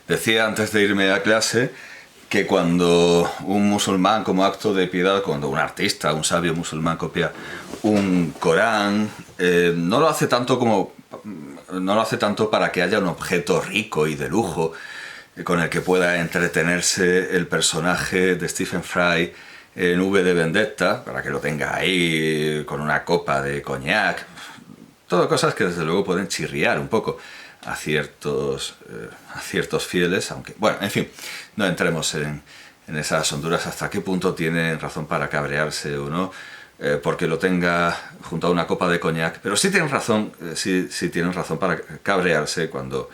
Decía antes de irme a clase que cuando un musulmán, como acto de piedad, cuando un artista, un sabio musulmán copia un Corán, no lo hace tanto para que haya un objeto rico y de lujo con el que pueda entretenerse el personaje de Stephen Fry en V de Vendetta, para que lo tenga ahí con una copa de coñac. Todo cosas que desde luego pueden chirriar un poco a ciertos fieles, aunque, bueno, en fin, no entremos en esas honduras hasta qué punto tienen razón para cabrearse o no, porque lo tenga junto a una copa de coñac, pero sí tienen razón, sí tienen razón para cabrearse cuando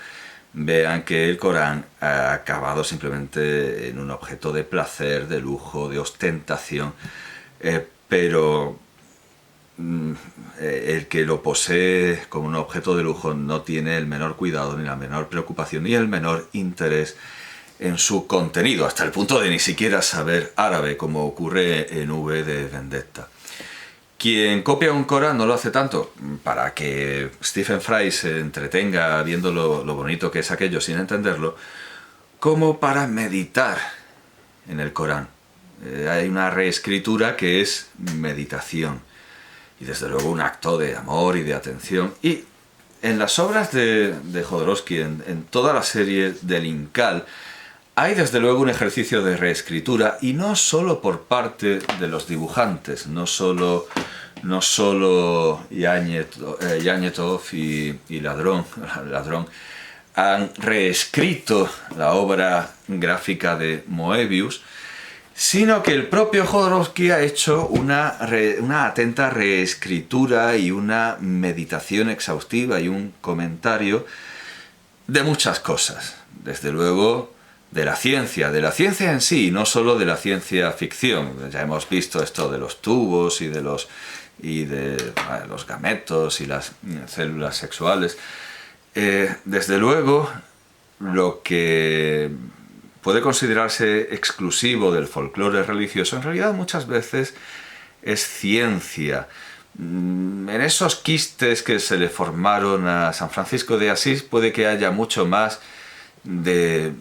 vean que el Corán ha acabado simplemente en un objeto de placer, de lujo, de ostentación, pero el que lo posee como un objeto de lujo no tiene el menor cuidado, ni la menor preocupación, ni el menor interés en su contenido, hasta el punto de ni siquiera saber árabe, como ocurre en V de Vendetta. Quien copia un Corán no lo hace tanto para que Stephen Fry se entretenga viendo lo bonito que es aquello sin entenderlo, como para meditar en el Corán. Hay una reescritura que es meditación, y desde luego un acto de amor y de atención. Y en las obras de Jodorowsky, en toda la serie del Incal, hay desde luego un ejercicio de reescritura, y no solo por parte de los dibujantes, no solo Yáñetov y Ladrón han reescrito la obra gráfica de Moebius, sino que el propio Jodorowsky ha hecho una atenta reescritura y una meditación exhaustiva y un comentario de muchas cosas. Desde luego de la ciencia en sí, no solo de la ciencia ficción. Ya hemos visto esto de los tubos y de los gametos y las células sexuales. Desde luego, lo que puede considerarse exclusivo del folclore religioso, en realidad muchas veces es ciencia. En esos quistes que se le formaron a San Francisco de Asís puede que haya mucho más de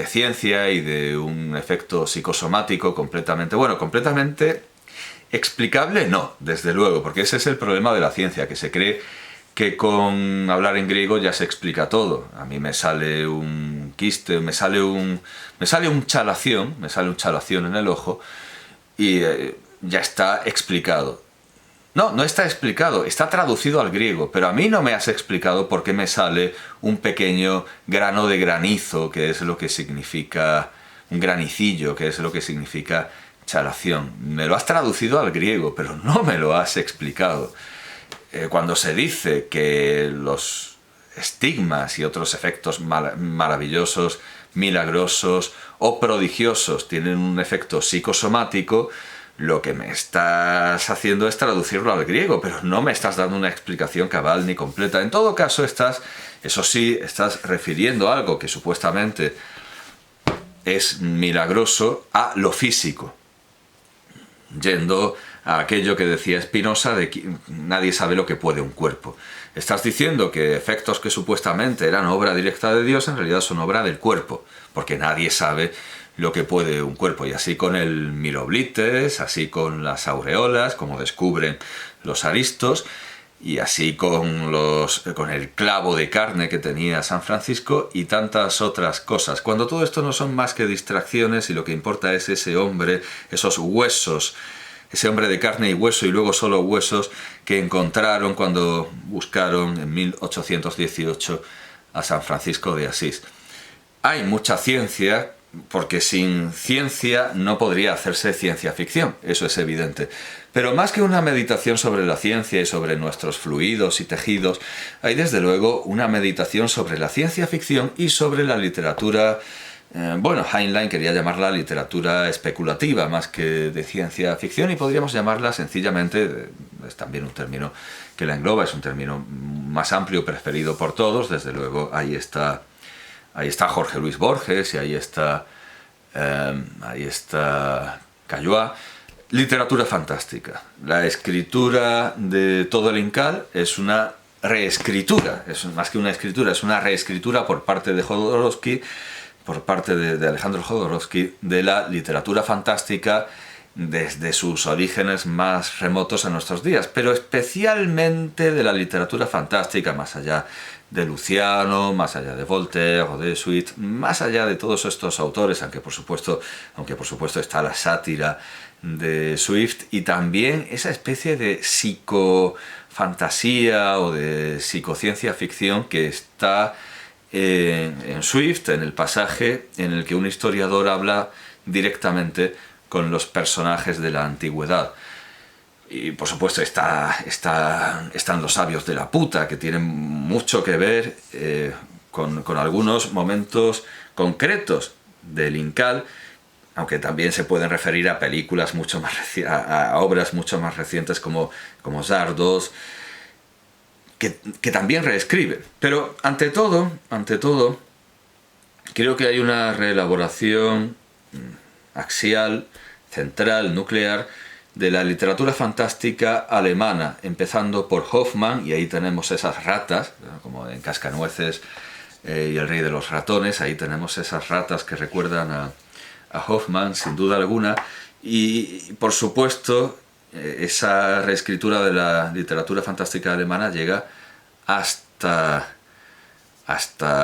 ciencia y de un efecto psicosomático completamente explicable, no, desde luego, porque ese es el problema de la ciencia, que se cree que con hablar en griego ya se explica todo. A mí me sale un quiste, me sale un chalación en el ojo y ya está explicado. No está explicado, está traducido al griego, pero a mí no me has explicado por qué me sale un pequeño grano de granizo, que es lo que significa un granicillo, que es lo que significa chalación. Me lo has traducido al griego, pero no me lo has explicado. Cuando se dice que los estigmas y otros efectos maravillosos, milagrosos o prodigiosos tienen un efecto psicosomático, lo que me estás haciendo es traducirlo al griego, pero no me estás dando una explicación cabal ni completa. En todo caso, estás refiriendo algo que supuestamente es milagroso a lo físico, yendo a aquello que decía Spinoza de que nadie sabe lo que puede un cuerpo. Estás diciendo que efectos que supuestamente eran obra directa de Dios en realidad son obra del cuerpo, porque nadie sabe lo que puede un cuerpo. Y así con el miroblites, así con las aureolas, como descubren los aristos, y así con el clavo de carne que tenía San Francisco y tantas otras cosas. Cuando todo esto no son más que distracciones y lo que importa es ese hombre, esos huesos, ese hombre de carne y hueso y luego solo huesos que encontraron cuando buscaron en 1818 a San Francisco de Asís. Hay mucha ciencia, porque sin ciencia no podría hacerse ciencia ficción, eso es evidente. Pero más que una meditación sobre la ciencia y sobre nuestros fluidos y tejidos, hay desde luego una meditación sobre la ciencia ficción y sobre la literatura. Heinlein quería llamarla literatura especulativa más que de ciencia ficción, y podríamos llamarla sencillamente, es también un término que la engloba, es un término más amplio, preferido por todos. Desde luego ahí está Jorge Luis Borges y ahí está Caillois. Literatura fantástica. La escritura de todo el Incal es una reescritura, es más que una escritura, es una reescritura por parte de Jodorowsky, por parte de Alejandro Jodorowsky, de la literatura fantástica desde sus orígenes más remotos a nuestros días, pero especialmente de la literatura fantástica, más allá de Luciano, más allá de Voltaire o de Swift, más allá de todos estos autores, aunque por supuesto está la sátira de Swift y también esa especie de psicofantasía o de psicociencia ficción que está en Swift, en el pasaje en el que un historiador habla directamente con los personajes de la antigüedad. Y por supuesto están los sabios de la puta, que tienen mucho que ver con algunos momentos concretos del Incal, aunque también se pueden referir a películas mucho más a obras mucho más recientes como Zardos, que también reescriben. Pero ante todo, creo que hay una reelaboración axial, central, nuclear, de la literatura fantástica alemana, empezando por Hoffmann, y ahí tenemos esas ratas, como en Cascanueces y El rey de los ratones, ahí tenemos esas ratas que recuerdan a Hoffmann, sin duda alguna, y por supuesto esa reescritura de la literatura fantástica alemana llega hasta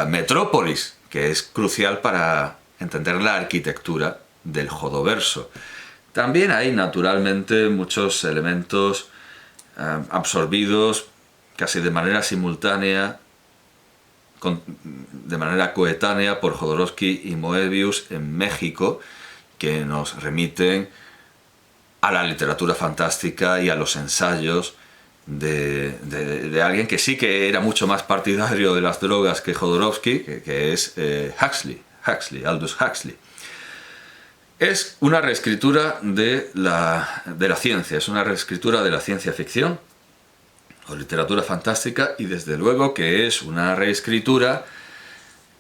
Metrópolis, que es crucial para entender la arquitectura del jodoverso. También hay naturalmente muchos elementos absorbidos casi de manera simultánea, de manera coetánea por Jodorowsky y Moebius en México, que nos remiten a la literatura fantástica y a los ensayos de alguien que sí que era mucho más partidario de las drogas que Jodorowsky, que es Aldous Huxley. Es una reescritura de la ciencia, es una reescritura de la ciencia ficción o literatura fantástica, y desde luego que es una reescritura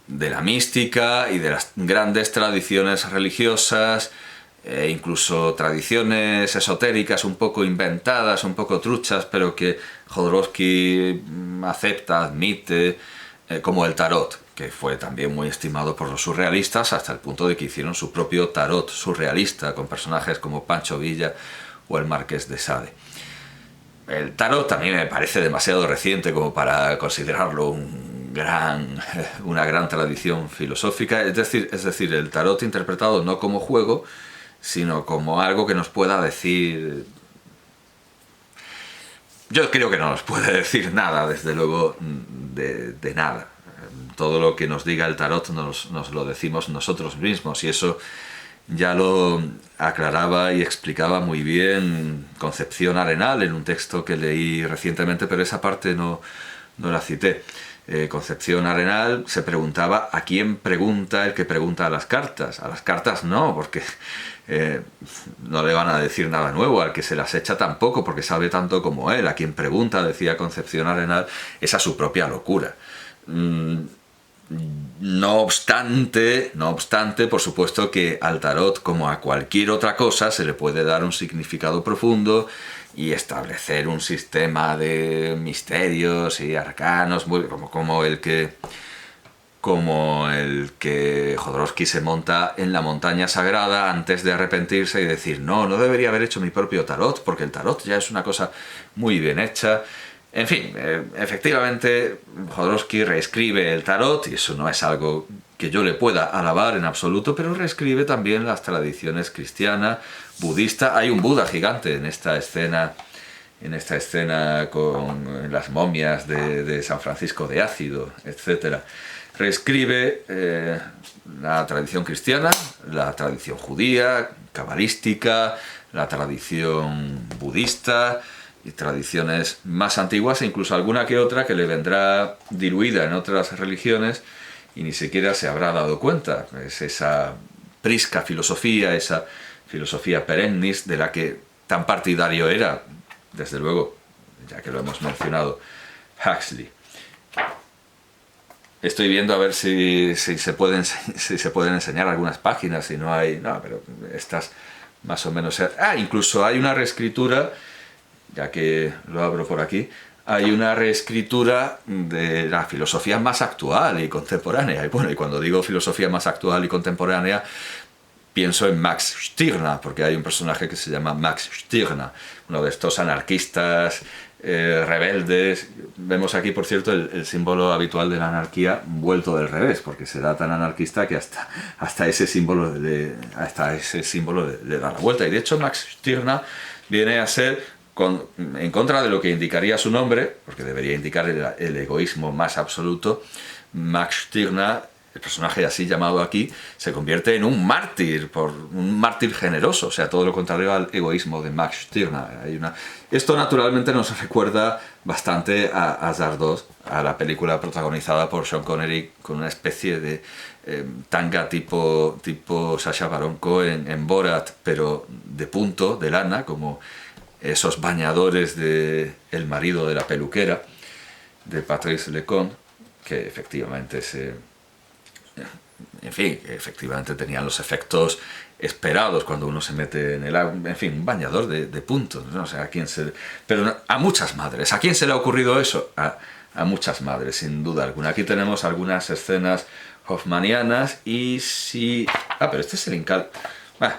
de la mística y de las grandes tradiciones religiosas, incluso tradiciones esotéricas un poco inventadas, un poco truchas, pero que Jodorowsky acepta, admite, como el tarot, que fue también muy estimado por los surrealistas, hasta el punto de que hicieron su propio tarot surrealista con personajes como Pancho Villa o el Marqués de Sade. El tarot también me parece demasiado reciente como para considerarlo una gran tradición filosófica, es decir, el tarot interpretado no como juego, sino como algo que nos pueda decir... Yo creo que no nos puede decir nada, desde luego, de nada. Todo lo que nos diga el tarot nos lo decimos nosotros mismos, y eso ya lo aclaraba y explicaba muy bien Concepción Arenal en un texto que leí recientemente, pero esa parte no la cité. Concepción Arenal se preguntaba a quién pregunta el que pregunta a las cartas. A las cartas no, porque no le van a decir nada nuevo. Al que se las echa tampoco, porque sabe tanto como él. A quien pregunta, decía Concepción Arenal, es a su propia locura. No obstante, por supuesto que al tarot, como a cualquier otra cosa, se le puede dar un significado profundo y establecer un sistema de misterios y arcanos como el que Jodorowsky se monta en la montaña sagrada antes de arrepentirse y decir no debería haber hecho mi propio tarot, porque el tarot ya es una cosa muy bien hecha. En fin, efectivamente Jodorowsky reescribe el tarot, y eso no es algo que yo le pueda alabar en absoluto, pero reescribe también las tradiciones cristiana, budista. Hay un Buda gigante en esta escena con las momias de San Francisco de Ácido, etc. Reescribe la tradición cristiana, la tradición judía, cabalística, la tradición budista y tradiciones más antiguas, e incluso alguna que otra que le vendrá diluida en otras religiones y ni siquiera se habrá dado cuenta. Es esa prisca filosofía, esa filosofía perennis de la que tan partidario era, desde luego, ya que lo hemos mencionado, Huxley. Estoy viendo a ver si se pueden enseñar algunas páginas, si no hay... No, pero estas más o menos... incluso hay una reescritura, ya que lo abro por aquí, hay una reescritura de la filosofía más actual y contemporánea. Y bueno, y cuando digo filosofía más actual y contemporánea, pienso en Max Stirner, porque hay un personaje que se llama Max Stirner, uno de estos anarquistas rebeldes. Vemos aquí, por cierto, el símbolo habitual de la anarquía vuelto del revés, porque será tan anarquista que hasta ese símbolo le da la vuelta. Y de hecho Max Stirner viene a ser, en contra de lo que indicaría su nombre, porque debería indicar el egoísmo más absoluto, Max Stirner, el personaje así llamado aquí, se convierte en un mártir generoso, o sea, todo lo contrario al egoísmo de Max Stirner. Esto naturalmente nos recuerda bastante a Zardoz, a la película protagonizada por Sean Connery, con una especie de tanga tipo Sacha Baron Cohen en Borat, pero de punto, de lana, como esos bañadores de El marido de la peluquera, de Patrice Lecomte, que efectivamente efectivamente tenían los efectos esperados cuando uno se mete en el agua. En fin, un bañador de puntos, ¿no? O sea, pero a muchas madres. ¿A quién se le ha ocurrido eso? A muchas madres, sin duda alguna. Aquí tenemos algunas escenas hoffmanianas y si... pero este es el Incal.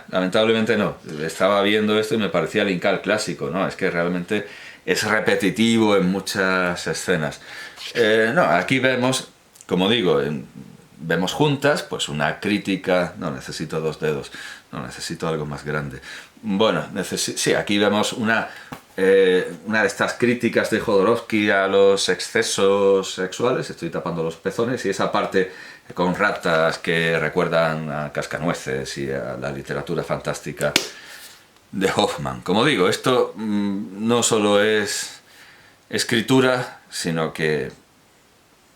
Lamentablemente no. Estaba viendo esto y me parecía el Incal clásico, ¿no? Es que realmente es repetitivo en muchas escenas. No, aquí vemos, como digo, vemos juntas pues una crítica. No necesito 2 dedos, no necesito algo más grande. Bueno, sí, aquí vemos una de estas críticas de Jodorowsky a los excesos sexuales. Estoy tapando los pezones, y esa parte con ratas que recuerdan a Cascanueces y a la literatura fantástica de Hoffman. Como digo, esto no solo es escritura, sino que,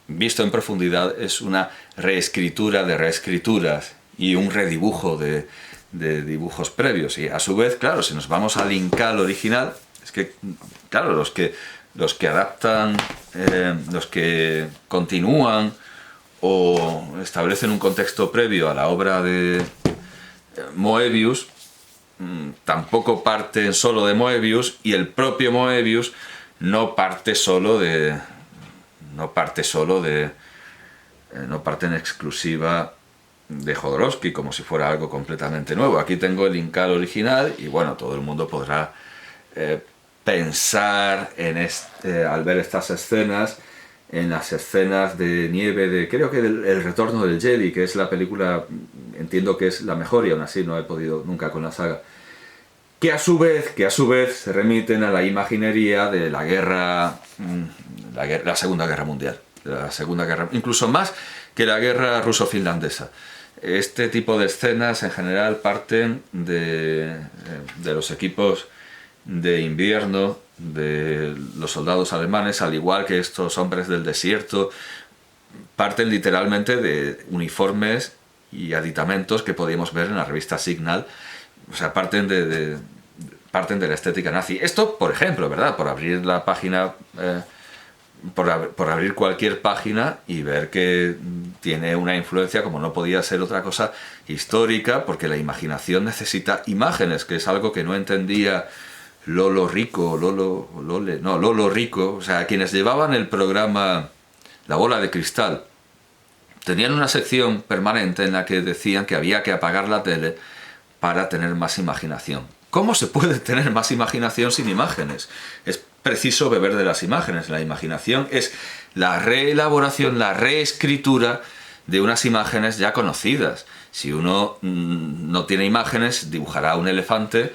visto en profundidad, es una reescritura de reescrituras y un redibujo de dibujos previos. Y a su vez, claro, si nos vamos al Incal original, es que, claro, los que adaptan, los que continúan o establecen un contexto previo a la obra de Moebius, tampoco parten solo de Moebius, y el propio Moebius no parte en exclusiva de Jodorowsky, como si fuera algo completamente nuevo. Aquí tengo el Incal original y bueno, todo el mundo podrá pensar al ver estas escenas, en las escenas de nieve creo que El retorno del Jedi, que es la película, entiendo que es la mejor, y aún así no he podido nunca con la saga, que a su vez se remiten a la imaginería de la Segunda Guerra Mundial, incluso más que la guerra ruso-finlandesa. Este tipo de escenas en general parten de los equipos de invierno de los soldados alemanes, al igual que estos hombres del desierto, parten literalmente de uniformes y aditamentos que podíamos ver en la revista Signal. O sea, parten de la estética nazi. Esto, por ejemplo, ¿verdad? Por abrir la página, por abrir cualquier página y ver que tiene una influencia, como no podía ser otra cosa, histórica, porque la imaginación necesita imágenes, que es algo que no entendía Lolo Rico, o sea, quienes llevaban el programa La Bola de Cristal, tenían una sección permanente en la que decían que había que apagar la tele para tener más imaginación. ¿Cómo se puede tener más imaginación sin imágenes? Es preciso beber de las imágenes. La imaginación es la reelaboración, la reescritura de unas imágenes ya conocidas. Si uno no tiene imágenes, dibujará un elefante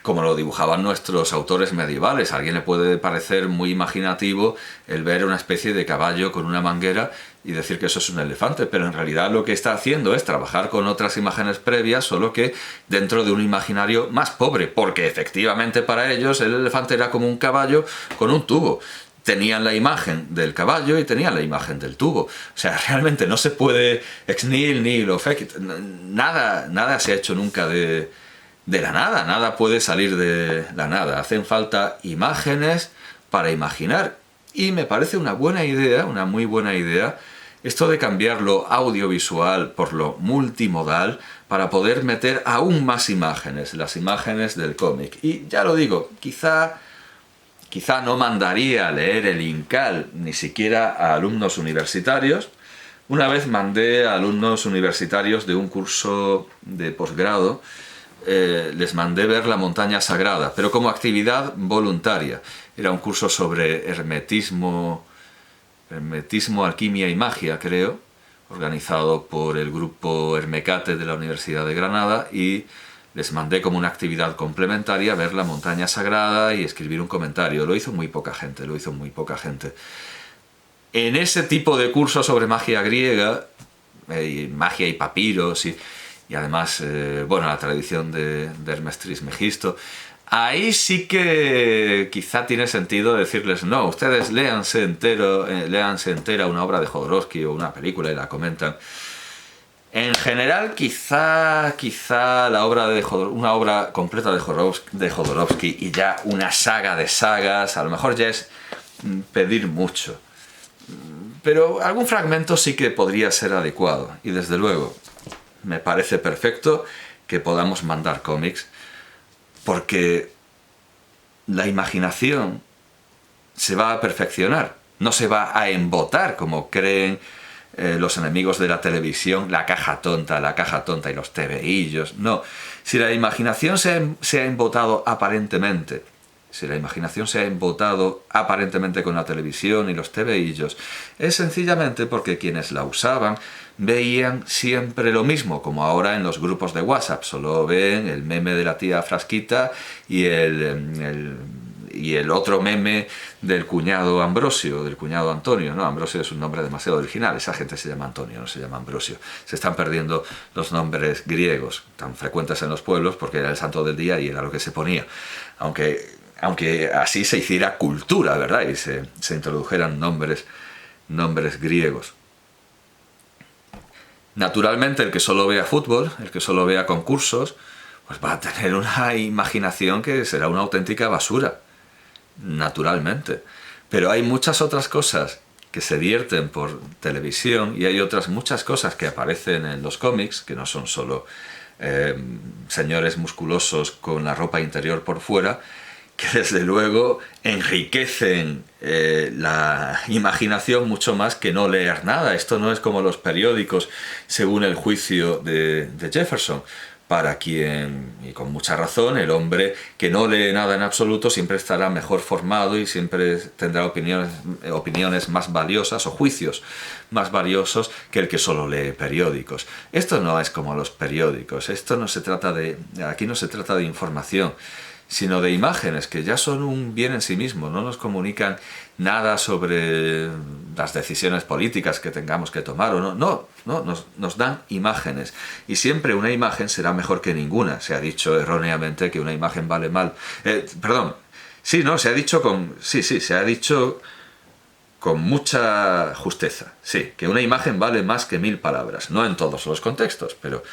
como lo dibujaban nuestros autores medievales. A alguien le puede parecer muy imaginativo el ver una especie de caballo con una manguera y decir que eso es un elefante, pero en realidad lo que está haciendo es trabajar con otras imágenes previas, solo que dentro de un imaginario más pobre, porque efectivamente para ellos el elefante era como un caballo con un tubo. Tenían la imagen del caballo y tenían la imagen del tubo. O sea, realmente no se puede ex nihilo fecit. Nada se ha hecho nunca de la nada, nada puede salir de la nada. Hacen falta imágenes para imaginar. Y me parece una buena idea, una muy buena idea, esto de cambiar lo audiovisual por lo multimodal para poder meter aún más imágenes, las imágenes del cómic. Y ya lo digo, quizá quizá no mandaría a leer el Incal ni siquiera a alumnos universitarios. Una vez mandé a alumnos universitarios de un curso de posgrado, les mandé ver la montaña sagrada, pero como actividad voluntaria. Era un curso sobre hermetismo, alquimia y magia, creo, organizado por el grupo Hermecate de la Universidad de Granada, y les mandé como una actividad complementaria ver la montaña sagrada y escribir un comentario. Lo hizo muy poca gente, En ese tipo de cursos sobre magia griega, magia y papiros, y además, la tradición de Hermes Trismegisto, ahí sí que quizá tiene sentido decirles, no, ustedes léanse entera una obra de Jodorowsky o una película y la comentan. En general, quizá una obra completa de Jodorowsky y ya una saga de sagas, a lo mejor ya es pedir mucho. Pero algún fragmento sí que podría ser adecuado, y desde luego me parece perfecto que podamos mandar cómics, porque la imaginación se va a perfeccionar, no se va a embotar como creen los enemigos de la televisión, la caja tonta y los tebeillos. No, si la imaginación se ha embotado aparentemente, con la televisión y los tebeillos, es sencillamente porque quienes la usaban veían siempre lo mismo, como ahora en los grupos de WhatsApp, solo ven el meme de la tía Frasquita y el otro meme del cuñado Ambrosio, del cuñado Antonio. No, Ambrosio es un nombre demasiado original, esa gente se llama Antonio, no se llama Ambrosio. Se están perdiendo los nombres griegos, tan frecuentes en los pueblos, porque era el santo del día y era lo que se ponía. Aunque así se hiciera cultura, ¿verdad? Y se introdujeran nombres griegos. Naturalmente, el que solo vea fútbol, el que solo vea concursos, pues va a tener una imaginación que será una auténtica basura. Naturalmente. Pero hay muchas otras cosas que se vierten por televisión y hay otras muchas cosas que aparecen en los cómics, que no son solo señores musculosos con la ropa interior por fuera, que desde luego enriquecen la imaginación mucho más que no leer nada. Esto no es como los periódicos, según el juicio de Jefferson, para quien, y con mucha razón, el hombre que no lee nada en absoluto siempre estará mejor formado y siempre tendrá opiniones más valiosas o juicios más valiosos que el que solo lee periódicos. Esto no es como los periódicos, aquí no se trata de información, sino de imágenes que ya son un bien en sí mismo, no nos comunican nada sobre las decisiones políticas que tengamos que tomar o no, nos dan imágenes, y siempre una imagen será mejor que ninguna. Se ha dicho erróneamente que una imagen vale se ha dicho con mucha justeza, sí, que una imagen vale más que 1000 palabras, no en todos los contextos, pero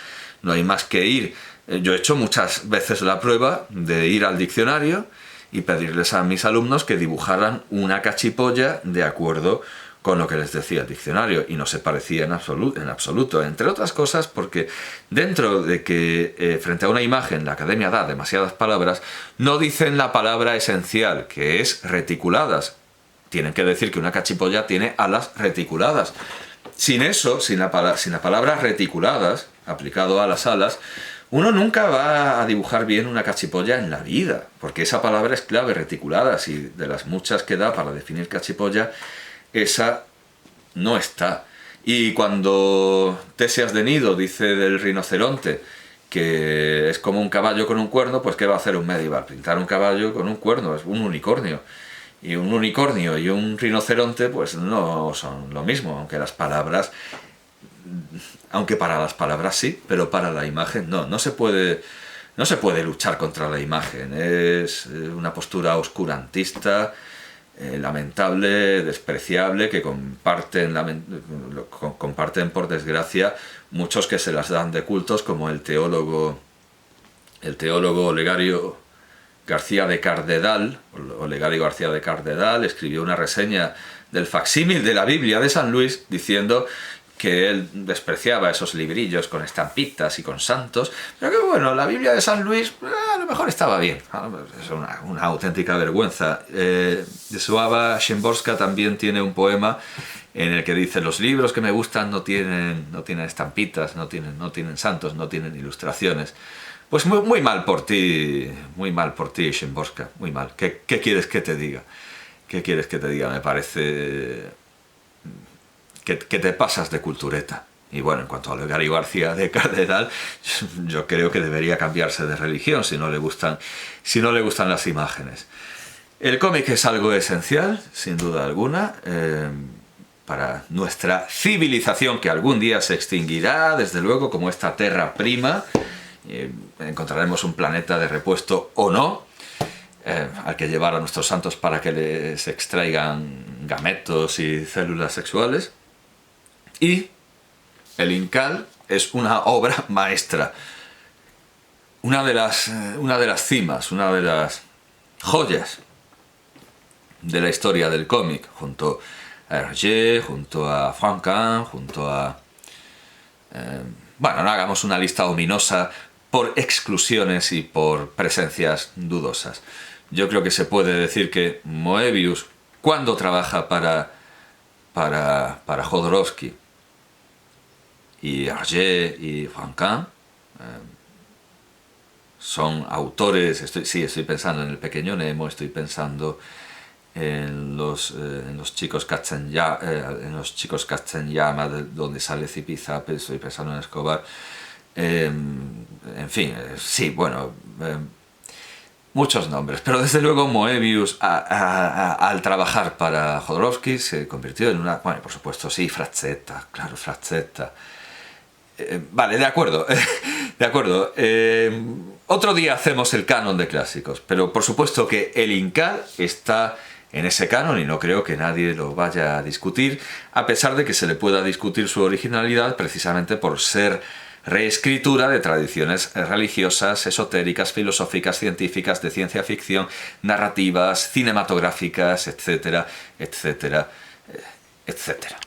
no hay más que ir. Yo he hecho muchas veces la prueba de ir al diccionario y pedirles a mis alumnos que dibujaran una cachipolla de acuerdo con lo que les decía el diccionario, y no se parecía en absoluto, entre otras cosas porque dentro de que frente a una imagen la academia da demasiadas palabras, no dicen la palabra esencial, que es reticuladas. Tienen que decir que una cachipolla tiene alas reticuladas. Sin eso, sin la palabra reticuladas, aplicado a las alas, uno nunca va a dibujar bien una cachipolla en la vida, porque esa palabra es clave, reticuladas, y de las muchas que da para definir cachipolla, esa no está. Y cuando Tesias de Nido dice del rinoceronte que es como un caballo con un cuerno, pues ¿qué va a hacer un medieval? Pintar un caballo con un cuerno, es un unicornio. Y un unicornio y un rinoceronte pues no son lo mismo, aunque para las palabras sí, pero para la imagen no se puede luchar contra la imagen. Es una postura oscurantista, lamentable, despreciable, que comparten por desgracia muchos que se las dan de cultos, como el teólogo Olegario García de Cardedal. Olegario García de Cardedal escribió una reseña del facsímil de la Biblia de San Luis diciendo que él despreciaba esos librillos con estampitas y con santos, pero que bueno, la Biblia de San Luis a lo mejor estaba bien. Es una auténtica vergüenza. Wisława Szymborska también tiene un poema en el que dice: los libros que me gustan no tienen estampitas, no tienen santos, no tienen ilustraciones. Pues muy mal por ti, Szymborska, muy mal. ¿Qué quieres que te diga? ¿Qué quieres que te diga? Me parece que te pasas de cultureta. Y bueno, en cuanto a Olegario García de Cardenal, yo creo que debería cambiarse de religión si no le gustan las imágenes. El cómic es algo esencial, sin duda alguna, para nuestra civilización, que algún día se extinguirá, desde luego, como esta terra prima. Encontraremos un planeta de repuesto o no, al que llevar a nuestros santos para que les extraigan gametos y células sexuales. Y el Incal es una obra maestra, una de las cimas, una de las joyas de la historia del cómic, junto a Hergé, junto a Franquin, junto a... bueno, no hagamos una lista ominosa por exclusiones y por presencias dudosas. Yo creo que se puede decir que Moebius, cuando trabaja para Jodorowsky, y Hergé y Franquin, son autores. Estoy pensando en El Pequeño Nemo, estoy pensando en los chicos Katzenjammer, donde sale Zipizape, estoy pensando en Escobar. En fin, sí, bueno, muchos nombres, pero desde luego Moebius al trabajar para Jodorowsky se convirtió en una... Bueno, por supuesto, sí, Frazetta, claro, Frazetta. Vale, de acuerdo, de acuerdo. Otro día hacemos el canon de clásicos, pero por supuesto que el Incal está en ese canon y no creo que nadie lo vaya a discutir, a pesar de que se le pueda discutir su originalidad precisamente por ser reescritura de tradiciones religiosas, esotéricas, filosóficas, científicas, de ciencia ficción, narrativas, cinematográficas, etcétera, etcétera, etcétera.